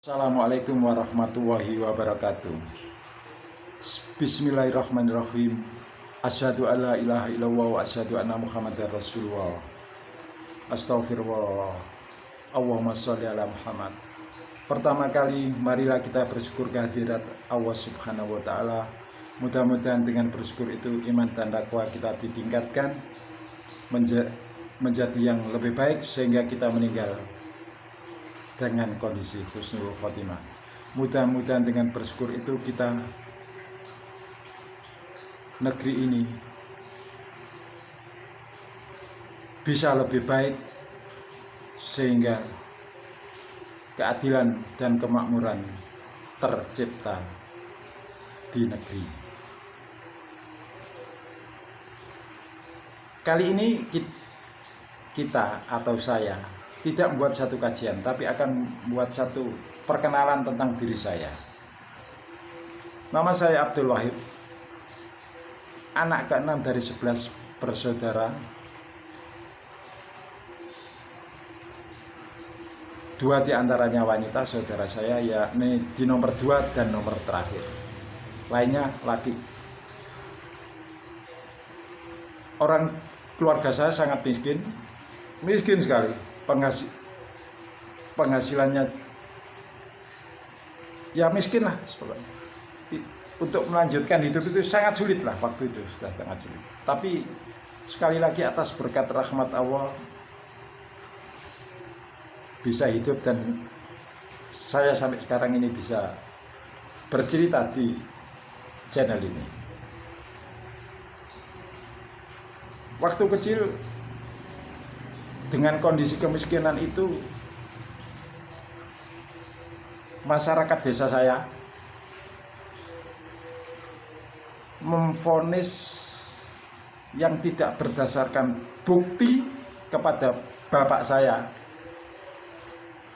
Assalamualaikum warahmatullahi wabarakatuh. Bismillahirrahmanirrahim. Asyhadu alla ilaha illallah wa asyhadu anna Muhammadar Rasulullah. Astaghfirullah. Allahumma sholli ala Muhammad. Pertama kali marilah kita bersyukur kehadirat Allah Subhanahu wa taala. Mudah-mudahan dengan bersyukur itu iman dan takwa kita ditingkatkan menjadi yang lebih baik sehingga kita meninggal dengan kondisi husnul khotimah. Mudah-mudahan dengan bersyukur itu kita negeri ini bisa lebih baik sehingga keadilan dan kemakmuran tercipta di negeri. Kali ini kita atau saya tidak membuat satu kajian, tapi akan membuat satu perkenalan tentang diri saya. Nama saya Abdul Wahid, anak ke-6 dari 11 bersaudara. 2 diantaranya wanita, saudara saya, yakni di nomor 2 dan nomor terakhir. Lainnya laki. Orang keluarga saya sangat miskin sekali. Penghasilannya ya miskin lah. Untuk melanjutkan hidup itu sangat sulit lah, waktu itu sudah sangat sulit. Tapi sekali lagi atas berkat rahmat Allah bisa hidup, dan saya sampai sekarang ini bisa bercerita di channel ini. Waktu kecil dengan kondisi kemiskinan itu, masyarakat desa saya memvonis yang tidak berdasarkan bukti kepada bapak saya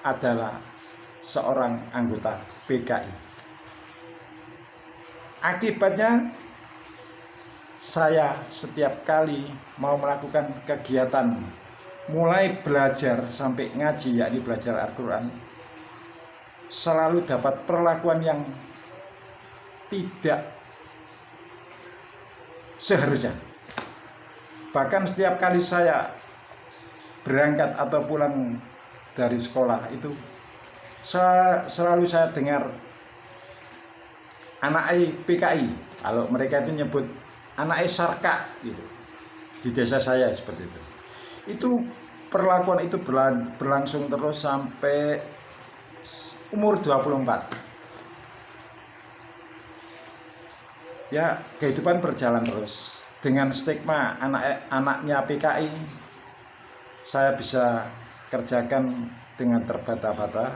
adalah seorang anggota PKI. Akibatnya saya setiap kali mau melakukan kegiatan mulai belajar sampai ngaji, yakni belajar Al-Quran, selalu dapat perlakuan yang tidak seharusnya. Bahkan setiap kali saya berangkat atau pulang dari sekolah itu selalu saya dengar anak PKI, kalau mereka itu nyebut anak sarka gitu. Di desa saya seperti itu. Itu perlakuan itu berlangsung terus sampai umur 24. Ya, kehidupan berjalan terus dengan stigma anaknya PKI. Saya bisa kerjakan dengan terbata-bata,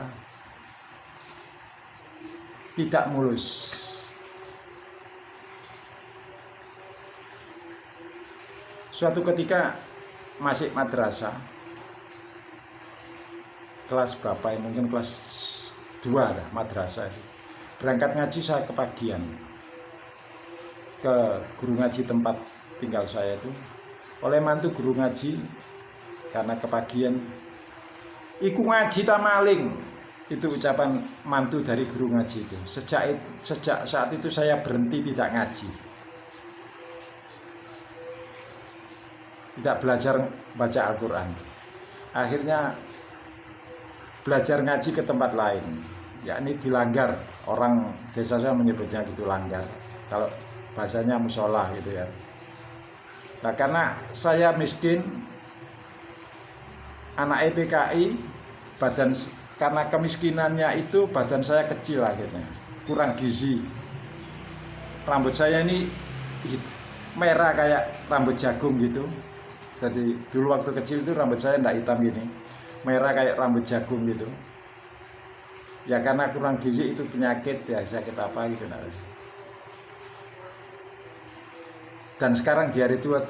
tidak mulus. Suatu ketika masih madrasah, kelas berapa ya, mungkin kelas 2 lah, madrasah. Berangkat ngaji saya kepagian ke guru ngaji tempat tinggal saya itu, oleh mantu guru ngaji, karena kepagian iku ngaji ta maling, itu ucapan mantu dari guru ngaji itu. Sejak saat itu saya berhenti tidak ngaji, tidak belajar baca Al-Quran. Akhirnya belajar ngaji ke tempat lain, yakni di langgar. Orang desa saya menyebutnya gitu, langgar. Kalau bahasanya musola gitu ya. Nah, karena saya miskin, anak PKI, karena kemiskinannya itu badan saya kecil, akhirnya kurang gizi. Rambut saya ini merah kayak rambut jagung gitu. Jadi dulu waktu kecil itu rambut saya tidak hitam gini, merah kayak rambut jagung gitu. Ya karena kurang gizi, itu penyakit ya, sakit apa gitu. Dan sekarang di hari tua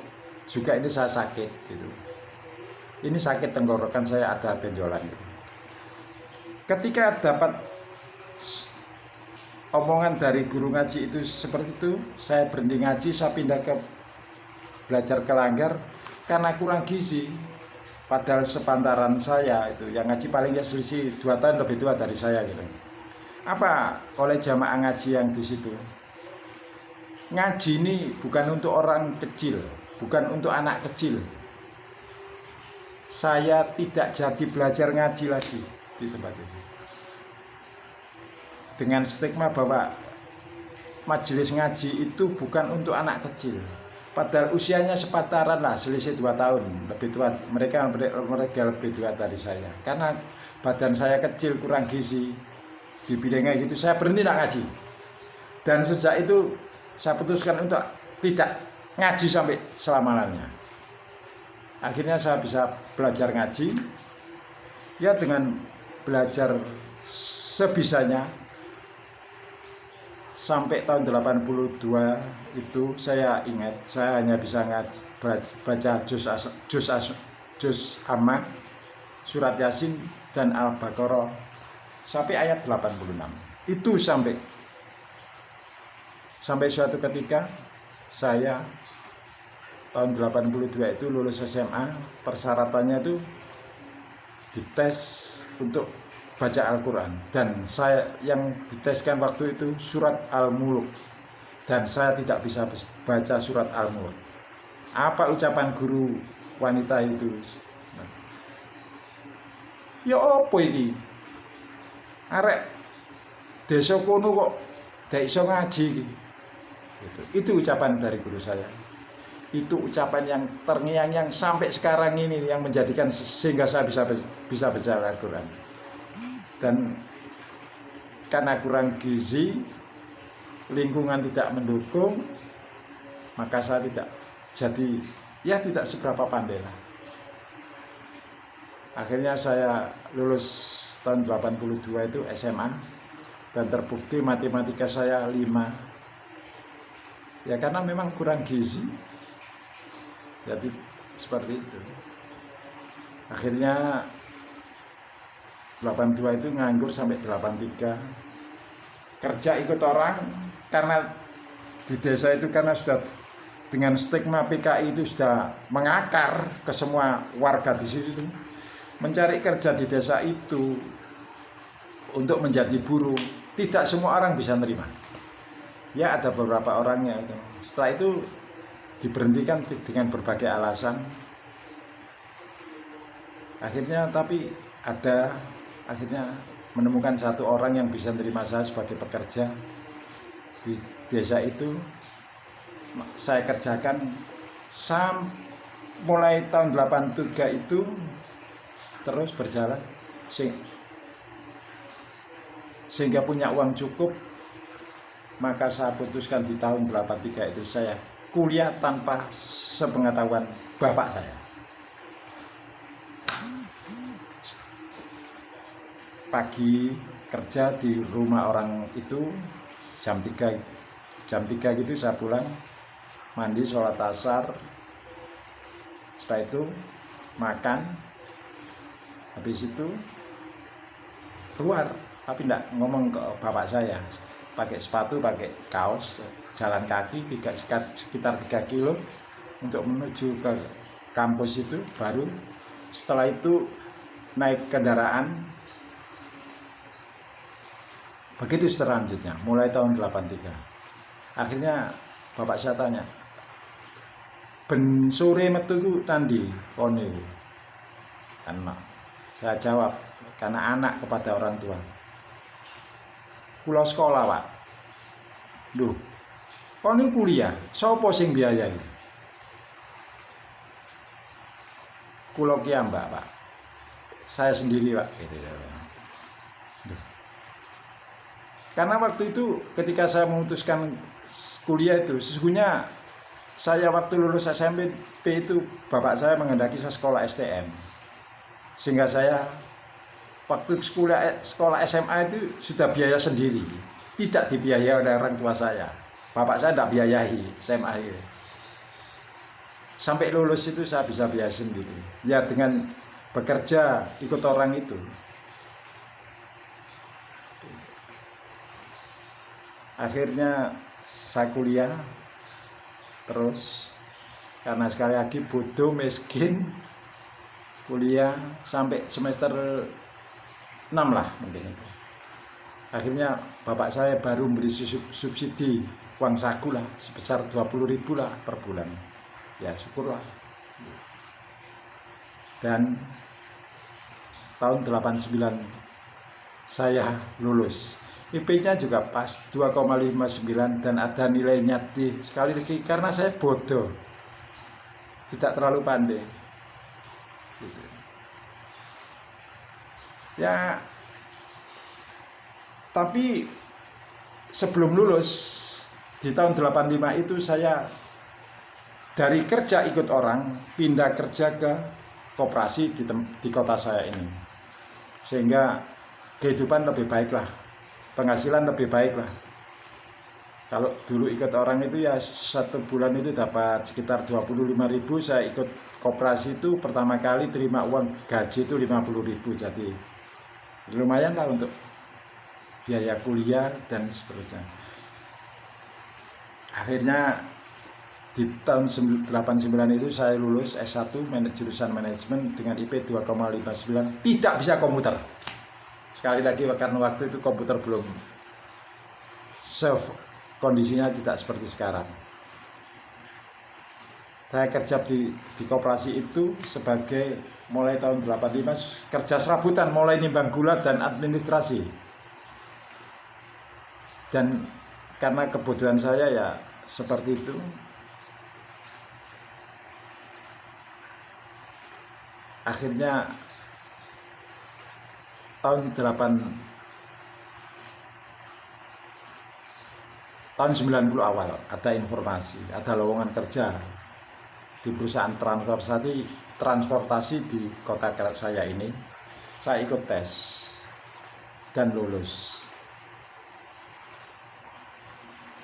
juga ini saya sakit gitu. Ini sakit tenggorokan saya, ada benjolan gitu. Ketika dapat omongan dari guru ngaji itu seperti itu, saya berhenti ngaji, saya pindah ke belajar ke langgar. Karena kurang gizi, Padahal sepantaran saya itu yang ngaji paling ya selisih 2 tahun lebih tua dari saya gitu. Apa oleh jamaah ngaji yang di situ? Ngaji ini bukan untuk orang kecil, bukan untuk anak kecil. Saya tidak jadi belajar ngaji lagi di tempat itu. Dengan stigma bahwa majelis ngaji itu bukan untuk anak kecil. Padahal usianya sepantaran lah, selisih 2 tahun lebih tua. Mereka lebih tua dari saya. Karena badan saya kecil, kurang gizi, dibilangnya gitu, saya berhenti nak ngaji. Dan sejak itu saya putuskan untuk tidak ngaji sampai selama-lamanya. Akhirnya saya bisa belajar ngaji, ya dengan belajar sebisanya. Sampai tahun 82 itu saya ingat, saya hanya bisa baca juz amma, surat Yasin, dan Al-Baqarah sampai ayat 86. Itu sampai suatu ketika saya tahun 82 itu lulus SMA, persyaratannya itu dites untuk baca Al-Quran, dan saya yang diteskan waktu itu surat Al-Muluk, dan saya tidak bisa baca surat Al-Muluk. Apa ucapan guru wanita itu? Ya apa iki? Arek desa kono kok gak iso ngaji iki. Itu ucapan dari guru saya. Itu ucapan yang terngiang-ngiang sampai sekarang ini, yang menjadikan sehingga saya bisa baca Al-Quran. Dan karena kurang gizi, lingkungan tidak mendukung, maka saya tidak seberapa pandai lah. Akhirnya saya lulus tahun 82 itu SMA, dan terbukti matematika saya 5. Ya karena memang kurang gizi. Jadi seperti itu. Akhirnya 82 itu nganggur sampai 83. Kerja ikut orang, karena di desa itu karena sudah dengan stigma PKI itu sudah mengakar ke semua warga di situ. Mencari kerja di desa itu untuk menjadi buruh, tidak semua orang bisa menerima. Ya ada beberapa orangnya itu. Setelah itu diberhentikan dengan berbagai alasan. Akhirnya menemukan satu orang yang bisa menerima saya sebagai pekerja di desa itu. Saya kerjakan mulai tahun 83 itu terus berjalan sehingga punya uang cukup. Maka saya putuskan di tahun 83 itu saya kuliah tanpa sepengetahuan bapak saya. Pagi kerja di rumah orang itu jam 3 gitu saya pulang, mandi, sholat asar, setelah itu makan, habis itu keluar, tapi tidak ngomong ke bapak saya, pakai sepatu, pakai kaos, jalan kaki sekitar 3 kilo untuk menuju ke kampus itu. Baru setelah itu naik kendaraan. Begitu selanjutnya mulai tahun 83. Akhirnya bapak saya tanya, ben sore metu ku tandi kone. Karena saya jawab, karena anak kepada orang tua. Kula sekolah, Pak. Duh, kone kuliah, sapa sing biayai? Kula ki Mbak, Pak. Saya sendiri, Pak, gitu ya. Karena waktu itu ketika saya memutuskan kuliah itu, sesungguhnya saya waktu lulus SMP itu bapak saya menghendaki saya sekolah STM. Sehingga saya waktu sekolah SMA itu sudah biaya sendiri, tidak dibiayai oleh orang tua saya. Bapak saya tidak biayai SMA itu. Sampai lulus itu saya bisa biaya sendiri. Ya dengan bekerja ikut orang itu. Akhirnya saya kuliah terus, karena sekali lagi bodoh, miskin, kuliah sampai semester 6 lah mungkin itu. Akhirnya bapak saya baru memberi subsidi uang saku lah sebesar 20.000 lah per bulan. Ya syukurlah. Dan tahun 89 saya lulus. IP-nya juga pas 2,59 dan ada nilainya D. Sekali lagi karena saya bodoh, tidak terlalu pandai. Ya, tapi sebelum lulus di tahun 85 itu saya dari kerja ikut orang pindah kerja ke koperasi di kota saya ini, sehingga kehidupan lebih baik lah, penghasilan lebih baik lah. Kalau dulu ikut orang itu ya satu bulan itu dapat sekitar 25.000, saya ikut koperasi itu pertama kali terima uang gaji itu 50.000, jadi lumayan lah untuk biaya kuliah dan seterusnya. Akhirnya di tahun 89 itu saya lulus S1 jurusan manajemen dengan IP 2,59, tidak bisa komputer. Sekali lagi karena waktu itu komputer belum kondisinya tidak seperti sekarang. Saya kerja di koperasi itu sebagai mulai tahun 85 kerja serabutan, mulai nimbang gula dan administrasi. Dan karena kebodohan saya ya seperti itu, akhirnya tahun 90 awal ada informasi, ada lowongan kerja di perusahaan transportasi di kota saya ini. Saya ikut tes dan lulus.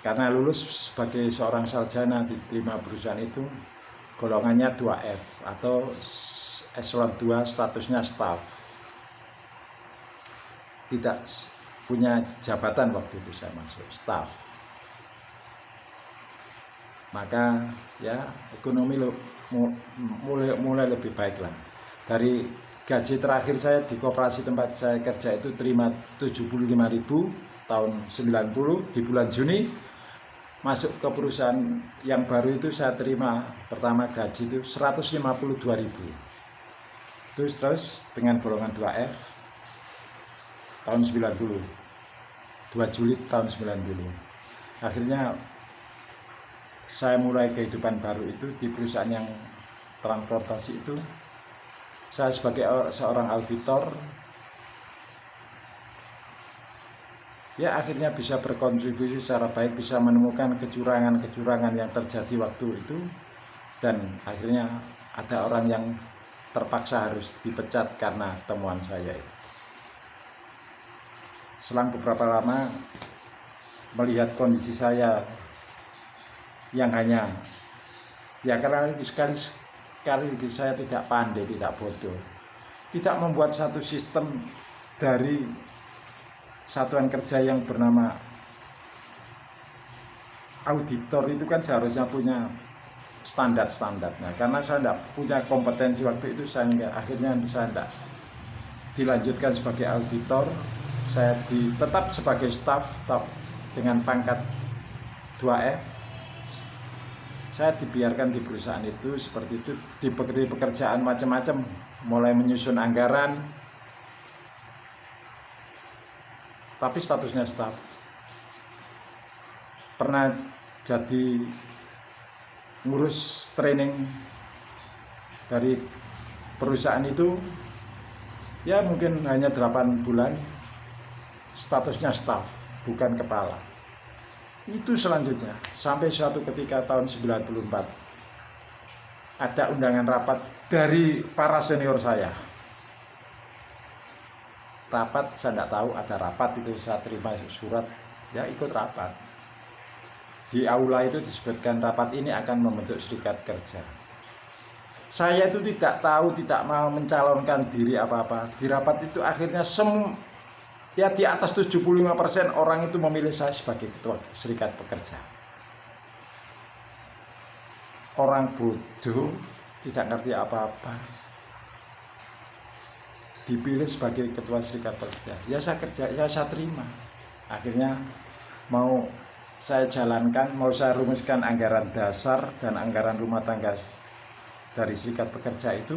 Karena lulus sebagai seorang sarjana diterima perusahaan itu, golongannya 2F atau eselon 2, statusnya staf. Tidak punya jabatan waktu itu saya masuk, staf. Maka ya ekonomi mulai lebih baik lah. Dari gaji terakhir saya di koperasi tempat saya kerja itu terima 75.000 tahun 90 di bulan Juni. Masuk ke perusahaan yang baru itu saya terima pertama gaji itu 152.000. Terus dengan golongan 2F tahun 90, 2 Juli tahun 90. Akhirnya saya mulai kehidupan baru itu di perusahaan yang transportasi itu. Saya sebagai seorang auditor, ya akhirnya bisa berkontribusi secara baik, bisa menemukan kecurangan-kecurangan yang terjadi waktu itu. Dan akhirnya ada orang yang terpaksa harus dipecat karena temuan saya itu. Selang beberapa lama melihat kondisi saya yang hanya ya karena sekali saya tidak pandai, tidak bodoh, tidak membuat satu sistem dari satuan kerja yang bernama auditor itu kan seharusnya punya standar-standarnya. Karena saya tidak punya kompetensi waktu itu, akhirnya saya tidak dilanjutkan sebagai auditor. Saya tetap sebagai staf dengan pangkat 2F. Saya dibiarkan di perusahaan itu seperti itu, diberi pekerjaan macam-macam, mulai menyusun anggaran, tapi statusnya staf. Pernah jadi ngurus training dari perusahaan itu, ya mungkin hanya 8 bulan, statusnya staf, bukan kepala. Itu selanjutnya sampai suatu ketika tahun 94 ada undangan rapat dari para senior saya. Rapat, saya tidak tahu ada rapat itu, saya terima surat, ya ikut rapat. Di aula itu disebutkan rapat ini akan membentuk serikat kerja. Saya itu tidak tahu, tidak mau mencalonkan diri apa-apa. Di rapat itu akhirnya ya di atas 75% orang itu memilih saya sebagai ketua serikat pekerja. Orang bodoh, tidak ngerti apa-apa, dipilih sebagai ketua serikat pekerja. Ya saya kerja, ya saya terima. Akhirnya mau saya jalankan, mau saya rumuskan anggaran dasar dan anggaran rumah tangga dari Serikat Pekerja itu.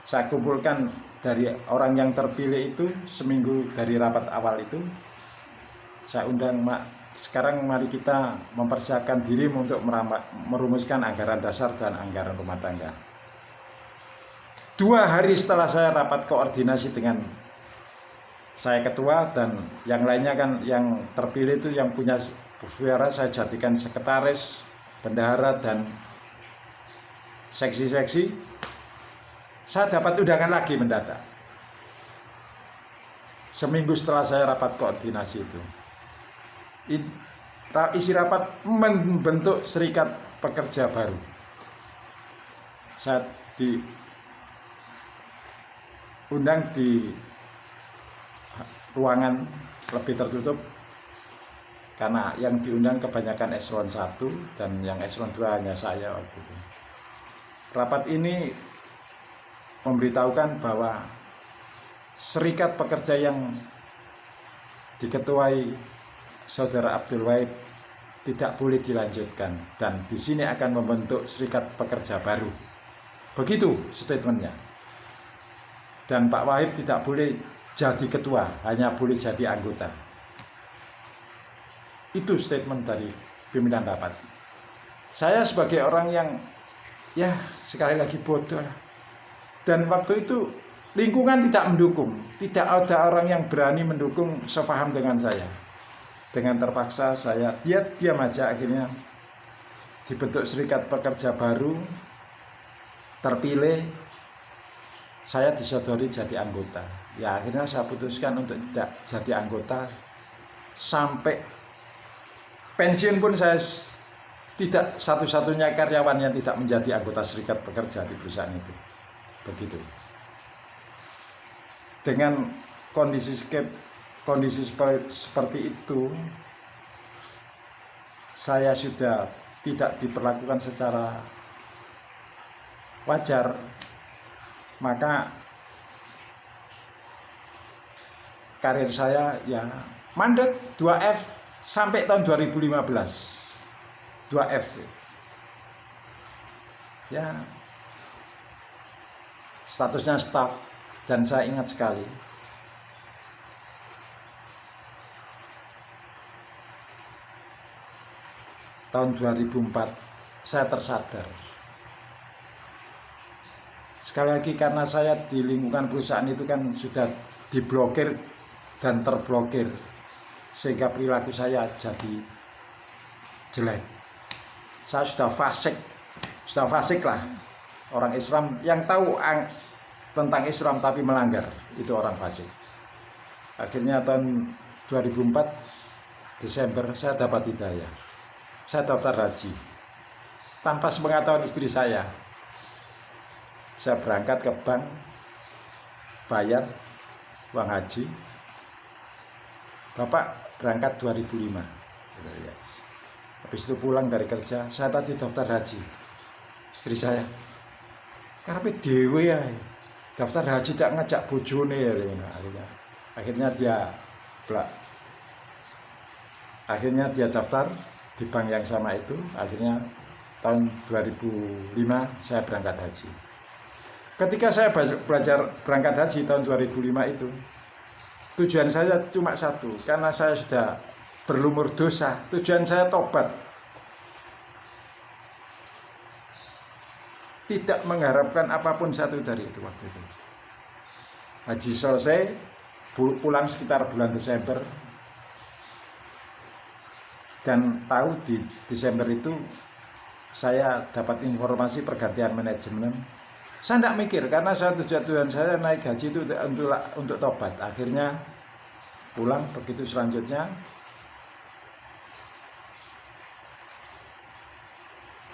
Saya kumpulkan dari orang yang terpilih itu seminggu dari rapat awal itu. Saya undang, sekarang mari kita mempersiapkan diri untuk merumuskan anggaran dasar dan anggaran rumah tangga. 2 hari setelah saya rapat koordinasi dengan saya ketua dan yang lainnya kan yang terpilih itu yang punya suara saya jadikan sekretaris, bendahara dan seksi-seksi. Saya dapat undangan lagi mendadak. Seminggu setelah saya rapat koordinasi itu. Isi rapat membentuk Serikat Pekerja baru. Saya diundang di ruangan lebih tertutup karena yang diundang kebanyakan eselon 1 dan yang eselon 2 hanya saya waktu itu. Rapat ini memberitahukan bahwa Serikat Pekerja yang diketuai Saudara Abdul Wahid tidak boleh dilanjutkan dan di sini akan membentuk Serikat Pekerja baru. Begitu statementnya. Dan Pak Wahid tidak boleh jadi ketua, hanya boleh jadi anggota. Itu statement dari pimpinan rapat. Saya sebagai orang yang ya sekali lagi bodoh lah. Dan waktu itu lingkungan tidak mendukung, tidak ada orang yang berani mendukung sefaham dengan saya. Dengan terpaksa saya diam aja, akhirnya dibentuk Serikat Pekerja baru, terpilih, saya disodori jadi anggota. Ya akhirnya saya putuskan untuk tidak jadi anggota sampai pensiun pun. Saya tidak satu-satunya karyawan yang tidak menjadi anggota Serikat Pekerja di perusahaan itu. Begitu. Dengan kondisi seperti itu, saya sudah tidak diperlakukan secara wajar, maka karir saya ya mandek 2F sampai tahun 2015. 2F ya, statusnya staf. Dan saya ingat sekali tahun 2004 saya tersadar. Sekali lagi karena saya di lingkungan perusahaan itu kan sudah diblokir dan terblokir, sehingga perilaku saya jadi jelek. Saya sudah fasik lah. Orang Islam yang tahu tentang Islam tapi melanggar, itu orang fasik. Akhirnya tahun 2004 Desember saya dapat hidayah. Saya daftar haji tanpa sepengetahuan istri saya. Saya berangkat ke bank, bayar uang haji. Bapak berangkat 2005. Habis itu pulang dari kerja, saya tadi daftar haji. Istri saya, karepe dhewe ya, daftar haji tak ngajak bojone ya. Akhirnya dia daftar di bank yang sama itu. Akhirnya tahun 2005 saya berangkat haji. Ketika saya belajar berangkat haji tahun 2005 itu, tujuan saya cuma satu, karena saya sudah berlumur dosa. Tujuan saya tobat, tidak mengharapkan apapun satu dari itu waktu itu. Haji selesai, pulang sekitar bulan Desember, dan tahu di Desember itu saya dapat informasi pergantian manajemen. Saya tidak mikir, karena tujuan saya naik haji itu untuk tobat. Akhirnya pulang. Begitu selanjutnya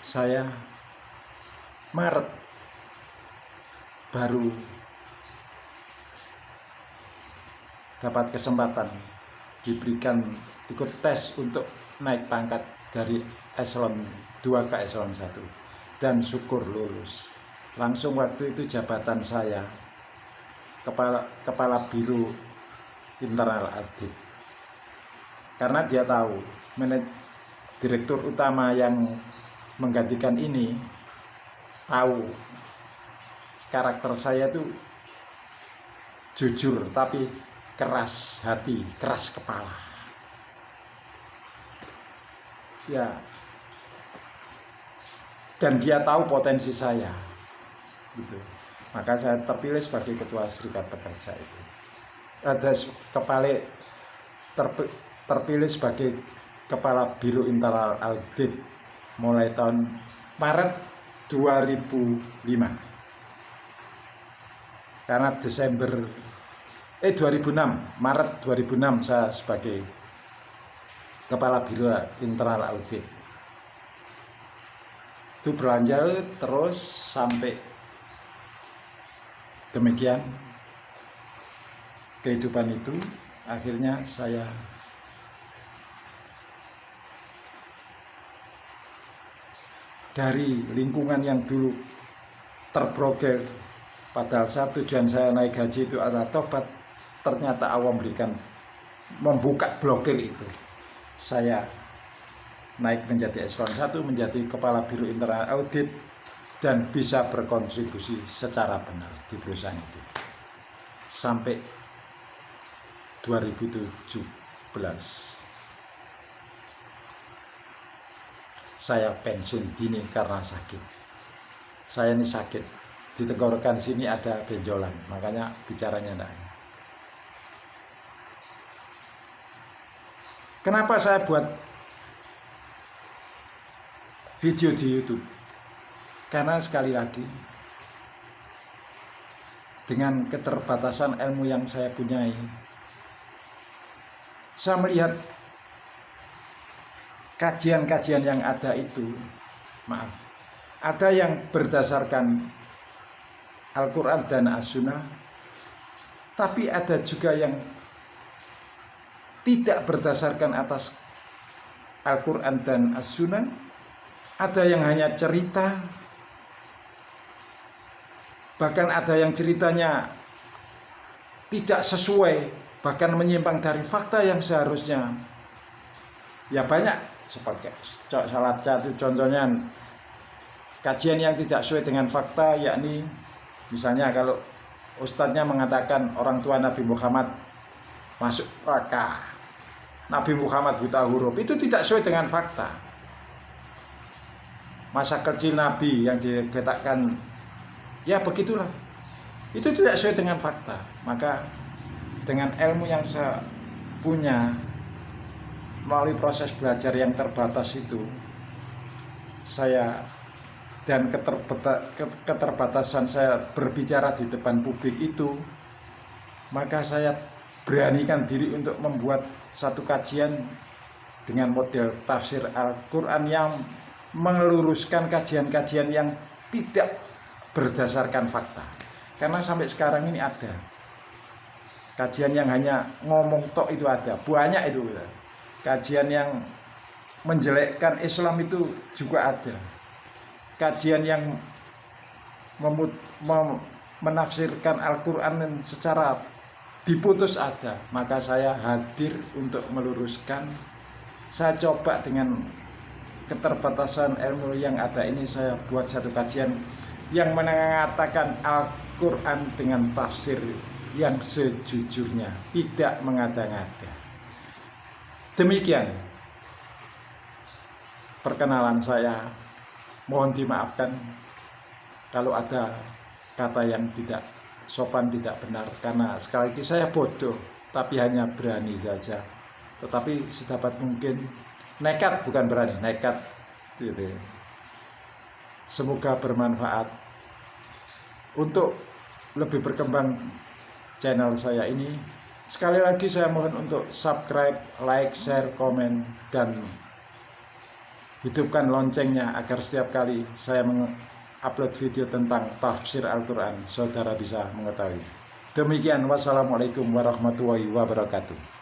saya Maret baru dapat kesempatan diberikan ikut tes untuk naik pangkat dari eselon 2 ke eselon 1, dan syukur lulus. Langsung waktu itu jabatan saya kepala biro internal audit. karena dia tahu direktur utama yang menggantikan ini tahu karakter saya itu jujur tapi keras hati, keras kepala. Ya. Dan dia tahu potensi saya. Gitu. Maka saya terpilih sebagai ketua Serikat Pekerja itu. Ada terpilih sebagai kepala Biro Internal Audit mulai tahun Maret 2005. Karena 2006, Maret 2006 saya sebagai kepala Biro Internal Audit. Itu berlanjut terus sampai demikian kehidupan itu. Akhirnya saya dari lingkungan yang dulu terbrokir, padahal tujuan saya naik haji itu adalah tobat, ternyata Allah membuka blokir itu. Saya naik menjadi eselon 1, menjadi kepala Biro Internal Audit, dan bisa berkontribusi secara benar di perusahaan itu sampai 2017 saya pensiun dini karena sakit. Saya ini sakit di tenggorokan sini ada benjolan, makanya bicaranya enggak. Kenapa saya buat video di YouTube? Karena sekali lagi, dengan keterbatasan ilmu yang saya punyai, saya melihat kajian-kajian yang ada itu, ada yang berdasarkan Al-Quran dan As-Sunnah, tapi ada juga yang tidak berdasarkan atas Al-Quran dan As-Sunnah. Ada yang hanya cerita, bahkan ada yang ceritanya tidak sesuai, bahkan menyimpang dari fakta yang seharusnya. Ya banyak, seperti salah satu contohnya kajian yang tidak sesuai dengan fakta, yakni misalnya kalau ustadznya mengatakan orang tua Nabi Muhammad masuk neraka, Nabi Muhammad buta huruf, itu tidak sesuai dengan fakta. Masa kecil Nabi yang dikatakan ya begitulah, itu tidak sesuai dengan fakta. Maka dengan ilmu yang saya punya melalui proses belajar yang terbatas itu, saya dan keterbatasan saya berbicara di depan publik itu, maka saya beranikan diri untuk membuat satu kajian dengan model tafsir Al-Quran yang meluruskan kajian-kajian yang tidak berdasarkan fakta. Karena sampai sekarang ini ada kajian yang hanya ngomong tok, itu ada banyak itu. Kajian yang menjelekkan Islam itu juga ada. Kajian yang menafsirkan Al-Quran secara diputus ada. Maka saya hadir untuk meluruskan. Saya coba dengan keterbatasan ilmu yang ada ini, saya buat satu kajian yang mengatakan Al-Quran dengan tafsir yang sejujurnya, tidak mengada-ngada. Demikian perkenalan saya. Mohon dimaafkan kalau ada kata yang tidak sopan, tidak benar, karena sekali lagi saya bodoh, tapi hanya berani saja. Tetapi sedapat mungkin nekat, bukan berani, nekat gitu. Semoga bermanfaat untuk lebih berkembang channel saya ini. Sekali lagi saya mohon untuk subscribe, like, share, komen, dan hidupkan loncengnya agar setiap kali saya mengupload video tentang tafsir Al-Quran, saudara bisa mengetahui. Demikian, wassalamualaikum warahmatullahi wabarakatuh.